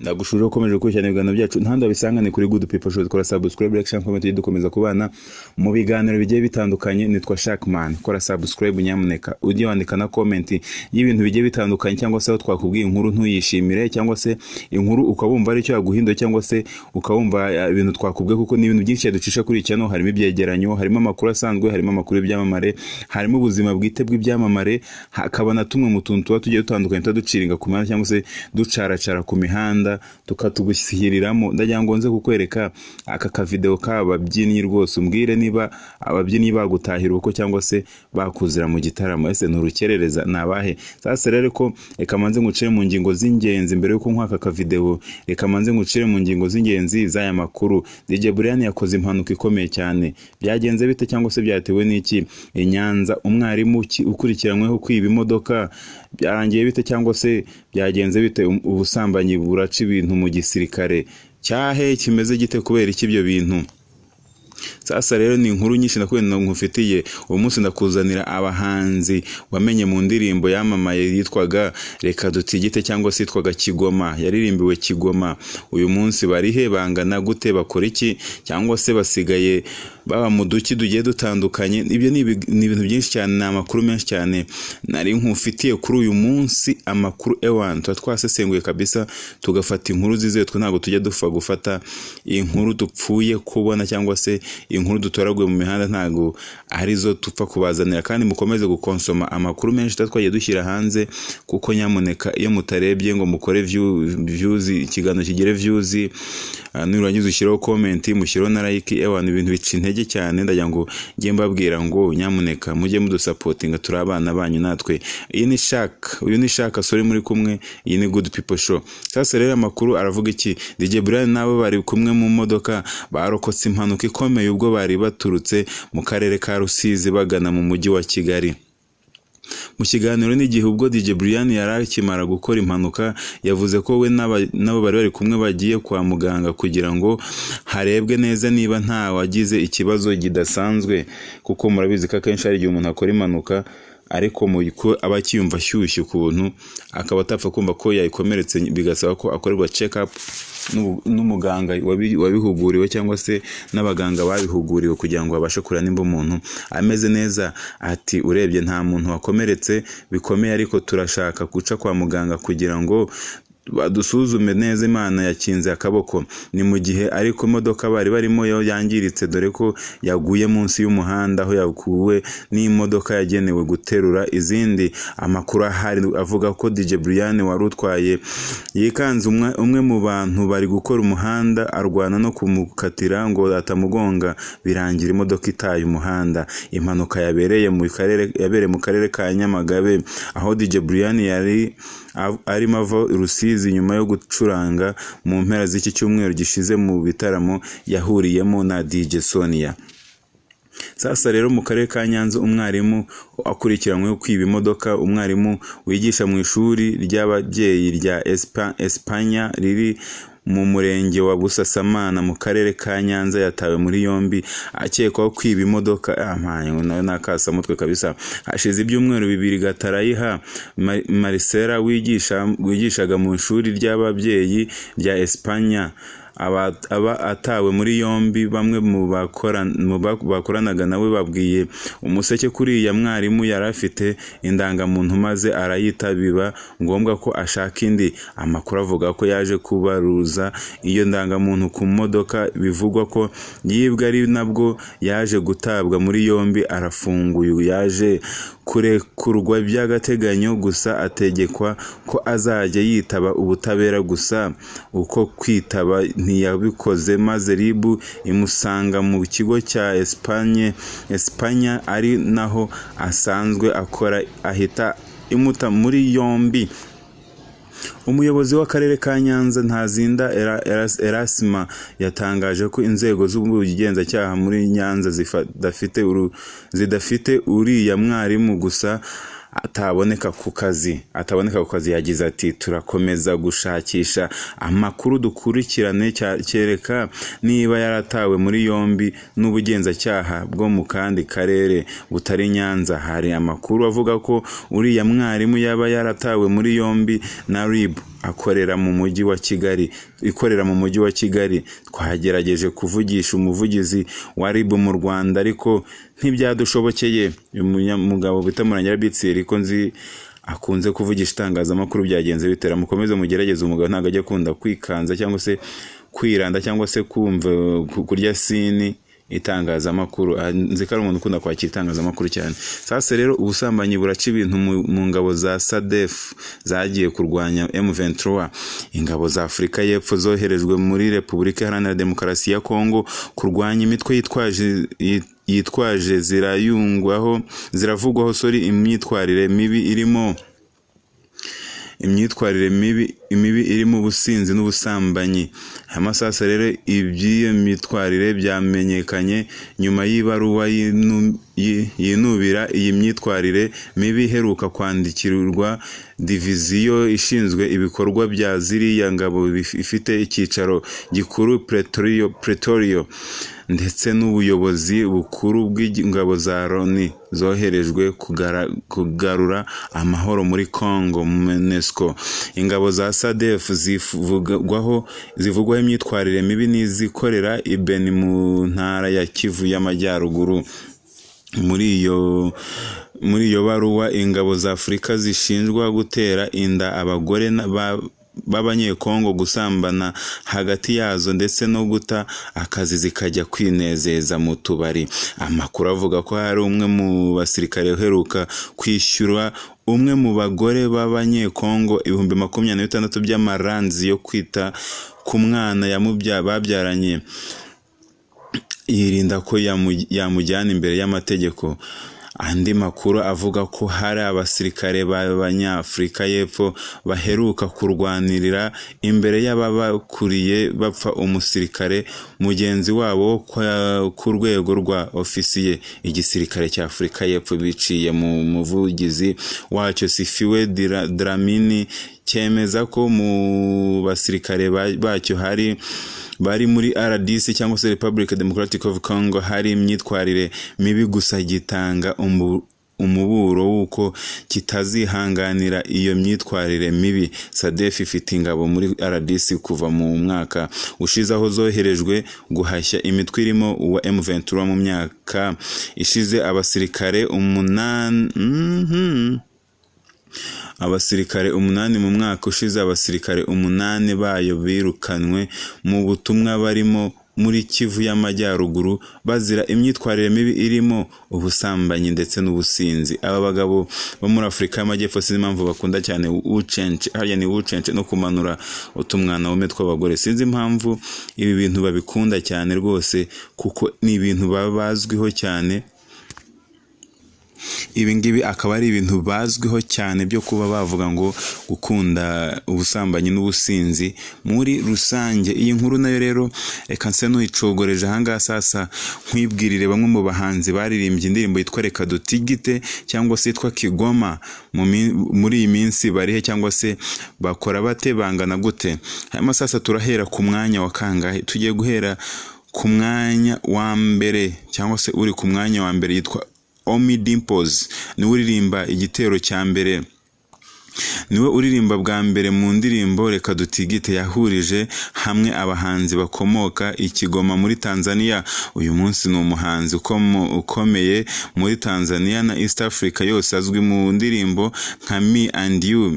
Ndagushuje ukomeje gukurikirana ibiganiro byacu ntandi wabisangane kuri Good People Show. Kora subscribe, like, share, comment dukomeza kubana mu biganiro bigiye bitandukanye. Nitwa Shackman. Kora subscribe nyamuneka, ujye wandika na comment y'ibintu bigiye bitandukanye, cyangwa se aho twakubwiye inkuru ntuyishimire, cyangwa se inkuru ukabumva ari cyo yaguhindo, cyangwa se ukabumva ibintu twakubwiye, kuko ni ibintu byinshi ducisha kuri cyano. Harimo ibyegeranyo, harimo amakuru asanzwe, harimo amakuru y'ibyamamare, harimo ubuzima bwite bw'ibyamamare, hakaba na tumwe mu tuntu tuba tugiye dutandukanye tuduciringa ku mihanda, cyangwa se ducaracara ku mihanda tukatugushyiriramo. Ndagira ngo nze kukwereka aka ka video k'ababyinnyi rwose, umbwire niba ababyinnyi bagutahira uko cyangwa se bakuzira mu gitaramo. Ese nturukerereza nabahe? Sasa rero ko reka manze ngucire mu ngingo z'ingenzi mbere yuko nkwaka ka video. Reka manze ngucire mu ngingo z'ingenzi z'aya makuru. DJ Brian yakoze impanuka ikomeye cyane. Byagenze bite cyangwa se byatewe n'iki? Nyanza umwarimu ukurikiranyweho kwiba imodoka byarangiye bite cyangwa se byagenze bite? Ubusambanyi buraca ibintu mu gisirikare cyahe kimeze gite kubera iki ibyo bintu? Sasa rero ni inkuru nyinshi nakwenda nkufitiye. Uwo munsi ndakuzanira abahanzi wamenye mu ndirimbo yamamaye yitwaga Reka Dutigite cyangwa se yitwaga Kigoma, yaririmbiwe Kigoma. Uyu munsi barihe, bangana gute, bakora iki, cyangwa se basigaye baba mu duki tugiye dutandukanye? Ibyo ni ibintu byinshi cyane, amakuru menshi cyane nari nkufitiye kuri uyu munsi. Amakuru ewan twasesenguye kabisa, tugafata inkuru zizewe. Twe ntabwo tujya dupfa gufata inkuru dupfuye kubona, cyangwa se inkuru dutoraguye mu mihanda, ntago arizo tupfa kubazanira. Kandi mukomeze gukonsoma amakuru menshi twagiye dushyira hanze, kuko nyamuneka iyo mutarebye ngo mukore views, ikiganiro kigire views, nurangiza ushyiraho comment, mushyiraho na like, ewan ibintu bica intege cyane. Ndagira ngo ngiye mbabwira ngo nyamuneka mujye mudusapotinga, turi abana banyu natwe. Iyi ni Shaka, uyu ni Shaka Sori muri kumwe, iyi ni Good People Show. Sasa rero amakuru aravuga iki? DJ Brian nabo bari kumwe mu modoka barokotse impanuka ikomeye ubwo bari baturutse mu karere ka Rusizi bagana mu mujyi wa Kigali. Mu kiganiro n'igihe ubwo DJ Brian yari akimara gukora impanuka, yavuze ko we nabo bari kumwe bagiye kwa muganga kugira ngo harebwe neza niba nta wagize ikibazo kidasanzwe, kuko murabizi ko akenshi hari igihe umuntu akora impanuka ariko mu ko aba akiyumva ashyushye ukuntu, akaba atapfa kumva ko yayikomeretse, bigasaba ko akorerwa check up n'umuganga wabihuguriwe, cyangwa se n'abaganga babihuguriwe, kugira ngo babashe kureba nimba umuntu ameze neza. Ati urebye nta muntu wakomeretse bikomeye, ariko turashaka guca kwa muganga kugira ngo badusuzume neza. Imana yakinze akaboko. Ni mu gihe ariko imodoka bari barimo yo yangiritse, dore ko yaguye munsi y'umuhanda aho yakuwe n'imodoka yagenewe guterura izindi. Amakuru ahari avuga ko DJ Brian wari utwaye yikanze umwe mu bantu bari gukora umuhanda, arwana no kumukatira ngo atamugonga, birangira imodoka itaye umuhanda. Impanuka yabereye mu karere ka Nyamagabe, aho DJ Brian yari arimo ava Rusizi nyuma yo gucuranga mu mpera z'iki cyumweru gishize mu bitaramo yahuriyemo na DJ Sonia. Sasa rero mu karere ka Nyanza umwarimu akurikiranyweho kwiba imodoka, umwarimu wigisha mu ishuri ry'ababyeyi rya Espanya riri mu murenge wa Busasamana mu karere ka Nyanza yatawe muri yombi akekwaho kwiba imodoka. Nayo nakasa mutwe kabisa. Hashize ibyumweru bibiri Gatarayiha Marcela wigishaga mu ishuri ry'ababyeyi rya Espanya aba atawe muri yombi. Bamwe mu bakoranaga nawe babwiye Umuseke kuri ya mwarimu yari afite indangamuntu maze arayita, biba ngombwa ko ashaka indi. Amakuru avuga ko yaje kubaruza iyo ndangamuntu ku modoka, bivugwa ko yibwa, ari nabwo yaje gutabwa muri yombi. Arafunguye, yaje kurekurwa by'agateganyo, gusa ategekwa ko azajya yitaba ubutabera. Gusa uko kwitaba ntiyabikoze, maze RIB imusanga mu kigo cya Espanya ari naho asanzwe akora, ahita imuta muri yombi. Umuyobozi w'akarere ka Nyanza Ntazinda Erasima yatangaje ko inzego z'ubugenzacyaha muri Nyanza zidafite uriya mwarimu, gusa ataboneka ku kazi. Yagize ati turakomeza gushakisha amakuru dukurikirane cyereka niba yaratawe muri yombi n'ubugenzacyaha bwo mu kandi karere butari Nyanza. Hari amakuru avuga ko uriya mwarimu yaba yaratawe muri yombi na RIB ikorera mu mujyi wa Kigali twagerageje kuvugisha umuvugizi wa RIB mu Rwanda ariko ntibyadushobokeye. Umugabo bita Murangira Bitsiri ariko nzi akunze kuvugisha itangazamakuru byagenze bitera mukomeze mugerageze. Umugabo ntago ajya akunda kwikanza cyangwa se kwiranda cyangwa se kumva kurya sini itangazamakuru. Nzi ko ari umuntu ukunda kwakira itangazamakuru cyane. Sasa rero ubusambanyi buraca ibintu mu ngabo za SADF zagiye kurwanya M23. Ingabo za Afurika y'Epfo zoherejwe muri Repubulika Iharanira Demokarasi ya Kongo kurwanya imitwe yitwaje ziravugwaho imyitwarire mibi irimo ubusinzi n'ubusambanyi. Amasasa rero iby'iyo myitwarire byamenyekanye nyuma y'ibaruwa yinubira iyi myitwarire mibi iheruka kwandikirwa diviziyo ishinzwe ibikorwa bya ziriya ngabo ifite icyicaro gikuru Pretoria ndetse n'ubuyobozi bukuru bw'ingabo za Loni zoherejwe kugarura amahoro muri Congo MONUSCO. Ingabo za SADF zivugwaho imyitwarire mibi n'izikorera Beni mu ntara ya Kivu y'Amajyaruguru. Muri iyo baruwa ingabo za Afurika zishinjwa gutera inda abagore b'Abanyekongo, gusambana hagati yazo ndetse no guta akazi zikajya kwinezeza mu tubari. Amakuru avuga ko hari umwe mu basirikare uheruka kwishyura umwe mu bagore b'Abanyekongo 26,000 by'amaranzi yo kwita ku mwana babyaranye, yirinda ko yamujyana imbere y'amategeko. Andi makuru avuga ko hari abasirikare b'Abanyafurika y'Epfo baheruka kurwanirira imbere y'ababakuriye bapfa umusirikare mugenzi wabo ku rwego rwa ofisiye. Igisirikare cya Afurika y'Epfo biciye mu muvugizi wacyo Sifiwe Dlamini cyemeza ko mu basirikare bacyo bari muri RDC cyangwa se Republic Democratic of Congo hari imyitwarire mibi, gusa gitanga umuburo w'uko kitazihanganira iyo myitwarire mibi. SADF ifite ingabo muri RDC kuva mu mwaka ushize aho zoherejwe guhashya imitwe irimo wa M23 mu myaka ishize. Abasirikare 8 mu mwaka ushize. Abasirikare 8 bayo birukanwe mu butumwa barimo muri Kivu y'Amajyaruguru bazira imyitwarire mibi irimo ubusambanyi ndetse n'ubusinzi. Aba bagabo bo muri Afurika y'Amajyepfo sinzi impamvu bakunda cyane ubucence no kumanura utumwana w'ume tw'abagore. Sinzi impamvu ibi bintu babikunda cyane rwose, kuko ni ibintu babazwiho cyane. Ibi ngibi akaba ari ibintu bazwiho cyane byo kuba bavuga ngo gukunda ubusambanyi n'ubusinzi muri rusange. Iyi nkuru nayo rero reka nse n'uyicogoreje ahangaha sasa nkwibwirire bamwe mu bahanzi baririmbye indirimbo yitwa Reka Dutigite cyangwa se yitwa Kigoma muri iyi minsi barihe cyangwa se bakora bate, bangana gute. Hanyuma sasa turahera ku mwanya wa kangahe? Tugiye guhera ku mwanya wa mbere cyangwa se uri ku mwanya wa mbere yitwa Ommy Dimpoz. Niwe uririmba igitero cya mbere, niwe uririmba bwa mbere mu ndirimbo Reka Dutigite yahurije hamwe abahanzi bakomoka i Kigoma muri Tanzania. Uyu munsi ni umuhanzi ukomeye muri Tanzania na East Africa yose, azwi mu ndirimbo nka Me and You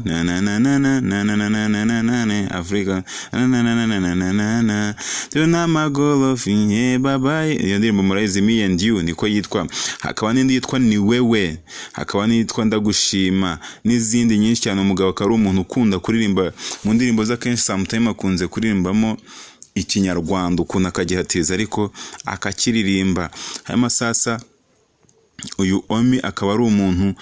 na na na na na na na na na na na na Africa na na na na na na na na tuna magolofi bye. Iyo ndirimbo murayizi, Me and You niko yitwa. Hakaba n'indi yitwa Ni Wewe, hakaba n'iyitwa Ndagushima n'izindi nyinshi cyane. Umugabo akaba ari umuntu ukunda kuririmba mu ndirimbo za kenshi, sometime akunze kuririmbamo ikinyarwanda ukuntu akagihatiza ariko akakiririmba. Hanyuma sasa uyu Ommy akaba ari umuntu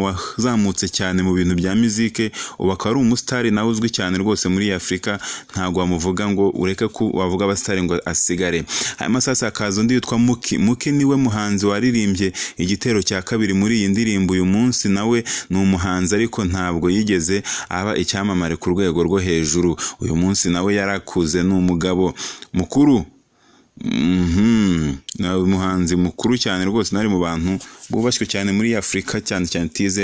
wazamutse cyane mu bintu bya muzike, ubu akaba ari umusitari nawe uzwi cyane rwose muri Afurika. Ntabwo wamuvuga ngo ureke ko wavuga abasitari ngo asigare. Hanyuma sasa akaza undi yitwa Muki niwe muhanzi waririmbye igitero cya kabiri muri iyi ndirimbo. Uyu munsi nawe ni umuhanzi ariko ntabwo yigeze aba icyamamare ku rwego rwo hejuru. Uyu munsi nawe yarakuze, ni umugabo mukuru na umuhanzi mukuru cyane rwose, nari mu bantu bubashywe cyane muri Afrika, cyane cyane TZ.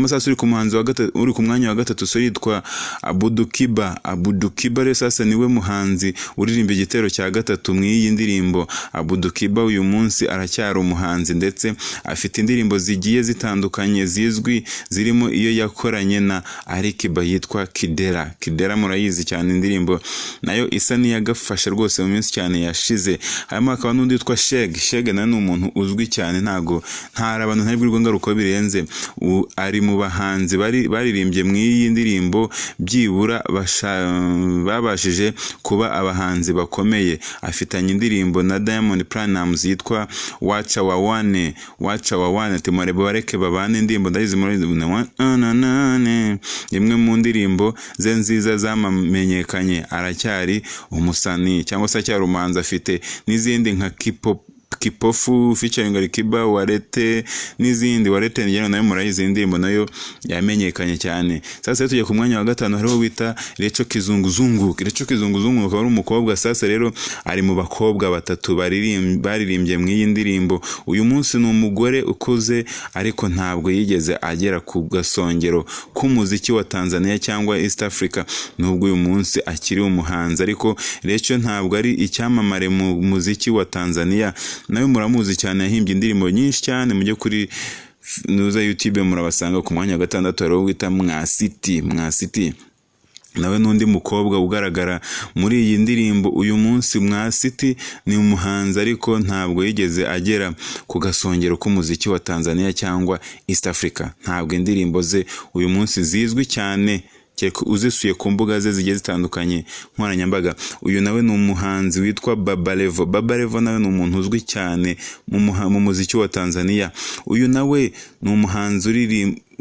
Sasa uri ku muhanzi wa gatatu, uri ku mwanya wa gatatu, so yitwa Abudukiba. Abudukiba rero sasa niwe muhanzi uririmba igitero cya gatatu mu iyi ndirimbo. Abudukiba uyu munsi aracyari umuhanzi, ndetse afite indirimbo zigiye zitandukanye zizwi, zirimo iyo yakoranye na Alikiba yitwa Kidera. Kidera murayizi cyane, indirimbo nayo isa n'iyagafasha rwose mu minsi cyane yashize. Hanyuma hakaba n'undi witwa Shege nawe ni umuntu uzwi cyane, ntago ntari abantu ntari bwirwa ngaruko birenze. Ari mu bahanzi baririmbye mu iyi ndirimbo byibura babashije kuba abahanzi bakomeye. Afitanye indirimbo na Diamond Platnumz yitwa Wacha Wawane. Timore bareke babane, indirimbo ndayizi muri imwe mu ndirimbo ze nziza zamamenyekanye. Aracyari umusani cyangwa se acyari umuhanzi, afite n'izindi nka Kipofu featuring Alikiba, Warete n'izindi. Warete njyewe nayo murayizi, indirimbo nayo yamenyekanye cyane. Sasa tujya ku mwanya wa gatanu, hariho wita Lecho Kizunguzungu. Lecho Kizunguzungu akaba ari umukobwa. Sasa rero ari mu bakobwa batatu baririmbye mu iyi ndirimbo. Uyu munsi ni umugore ukuze, ariko ntabwo yigeze agera ku gasongero k'umuziki wa Tanzania cyangwa East Africa, nubwo uyu munsi akiri umuhanzi. Ariko Lecho ntabwo ari icyamamare mu muziki wa Tanzania, nawe muramuzi cyane, yahimbye indirimbo nyinshi cyane. Mujye kuri nuza YouTube murabasanga. Ku mwanya wa gatandatu hariho wita Mwasiti. Nawe n'undi mukobwa ugaragara muri iyi ndirimbo uyu munsi. Mwasiti ni umuhanzi, ariko ntabwo yigeze agera ku gasongero k'umuziki wa Tanzania cyangwa East Africa. Ntabwo indirimbo ze uyu munsi zizwi cyane, uzisuye ku mbuga ze zigiye zitandukanye nkoranyambaga. Uyu nawe ni umuhanzi witwa Baba Levo nawe ni umuntu uzwi cyane mu muziki wa Tanzania. Uyu nawe ni umuhanzi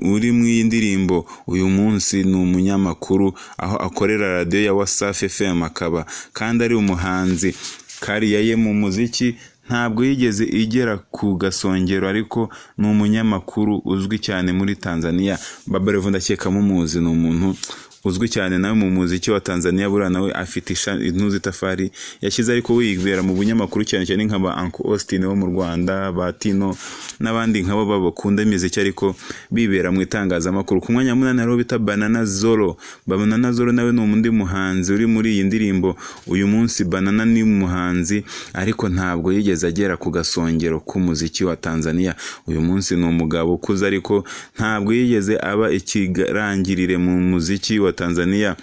uri mu iyi ndirimbo. Uyu munsi ni umunyamakuru, aho akorera radio ya Wasafi FM, akaba kandi ari umuhanzi. Kariya ye mu muziki ntabwo yigeze igera ku gasongero, ariko ni umunyamakuru uzwi cyane muri Tanzania. Baba Levo ndakeka mumuzi, ni umuntu uzwi cyane nawe mu muziki wa Tanzania. Buriya nawe afite intuzi tafari yashyize, ariko wibera mu bunyamakuru cyane cyane nk'aba Uncle Austin wo mu Rwanda, Batino n'abandi nk'abo bakunda imiziki ariko bibera mu itangazamakuru. Ku mwanya munani hariho bita Banana Zoro. Banana Zoro nawe ni undi muhanzi uri muri iyi ndirimbo. Uyu munsi Banana ni umuhanzi, ariko ntabwo yigeze agera ku gasongero k'umuziki wa Tanzania. Uyu munsi ni umugabo ukuze, ariko ntabwo yigeze aba ikirangirire mu muziki wa Tanzania.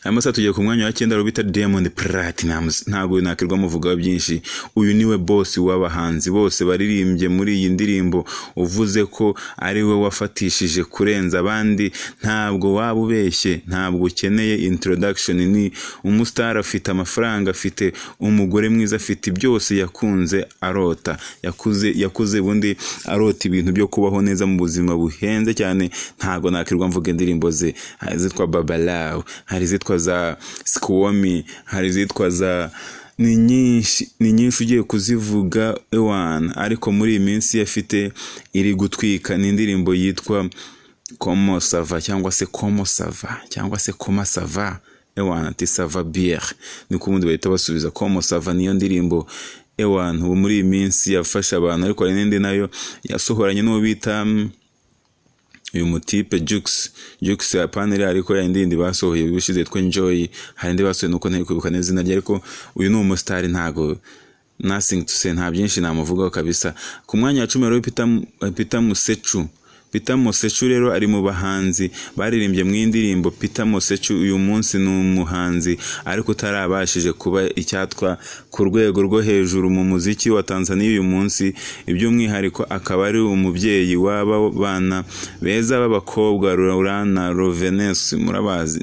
Sasa tugiye ku mwanya wa 9 rubita Diamond Platnumz. Ntabwo nakirwa muvuga byinshi. Uyu niwe boss w'abahanzi bose baririmbye muri iyi ndirimbo. Uvuze ko ari we wafatishije kurenza abandi, ntabwo waba ubeshye. Ntabwo ukeneye introduction. Ni umustar, afite amafaranga, afite umugore mwiza, afite byose yakunze arota. Yakuze bundi arota ibintu byo kubaho neza mu buzima buhenze cyane. Ntabwo nakirwa mvuga indirimbo ze. Zitwa Babalao, hari zitwa za Squami, hari zitwa za ni nyinshi ugiye kuzivuga ewana. Ariko muri iyi minsi yafite iri gutwika ni indirimbo yitwa Como Sava cyangwa se Como Sava cyangwa se Comment Sava ewana, ati Sava bien, ni kubundi bahita basubiza Como Sava. Niyo ndirimbo ewana ubu muri iyi minsi yafasha abantu. Ariko hari n'indi nayo yasohoranye n'uwo bita uyu mutipe Jux ya panel, ariko ya ndindi basohoye bishize yitwa Enjoy. Hari indi basohoye nuko ntari kwibuka neza izina rye, ariko uyu ni umustar, ntago nothing to say, nta byinshi namuvugaho kabisa. Ku mwanya wa 10 rero Peter Musechu. Peter Musechu rero ari mu bahanzi baririmbye mu indirimbo. Peter Musechu uyu munsi ni umuhanzi, ariko utarabashije kuba icyatwa ku rwego rwo hejuru mu muziki wa Tanzania uyu munsi. Iby'umwihariko akaba ari umubyeyi w'aba bana beza b'abakobwa, Lorana Rovenes, murabazi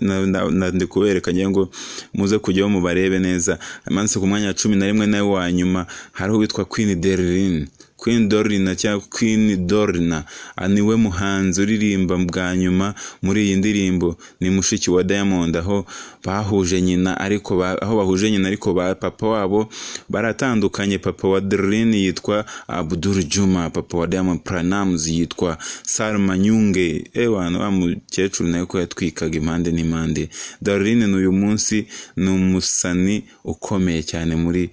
ndi kubereka ngo muze kujyaho mubarebe neza. Amansi ku mwanya wa 11 nawe wa nyuma hariho witwa Queen Derlin. Queen Dorina cyangwa Queen Dorina niwe muhanzi uririmba bwa nyuma muri iyi ndirimbo, ni mushiki wa Diamond, aho bahuje nyina ariko papa wabo baratandukanye. Papa wa Dorina yitwa Abdul Juma, papa wa Diamond Platnumz yitwa Salma Nyunge. Wa mukecuru nawe ko yatwikaga impande n'impande. Dorina n'uyu munsi ni umusani ukomeye cyane muri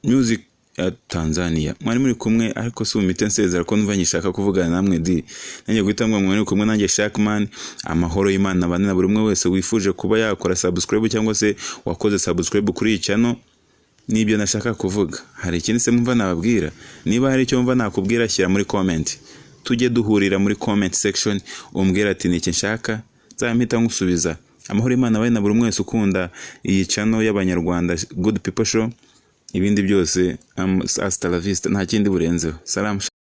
music ya Tanzania. Mwari muri kumwe ariko si umite nsezera ko numva nyishaka kuvugana namwe nanjye guhita mwari kumwe nanjye Shackman. Amahoro y'Imana abane na buri umwe wese wifuje kuba yakora subscribe cyangwa se wakoze subscribe kuri iyi channel. Nibyo nashaka kuvuga. Hari ikindi se mumva nababwira? Niba hari icyo mva nakubwira shyira muri comment. Tujye duhurira muri comment section umbwira ati niki nshaka nzampita ngusubiza. Amahoro y'Imana abane na buri umwe wese ukunda iyi channel y'Abanyarwanda Good People Show. Ibindi byose hasta la vista, nta kindi burenzeho. Salam.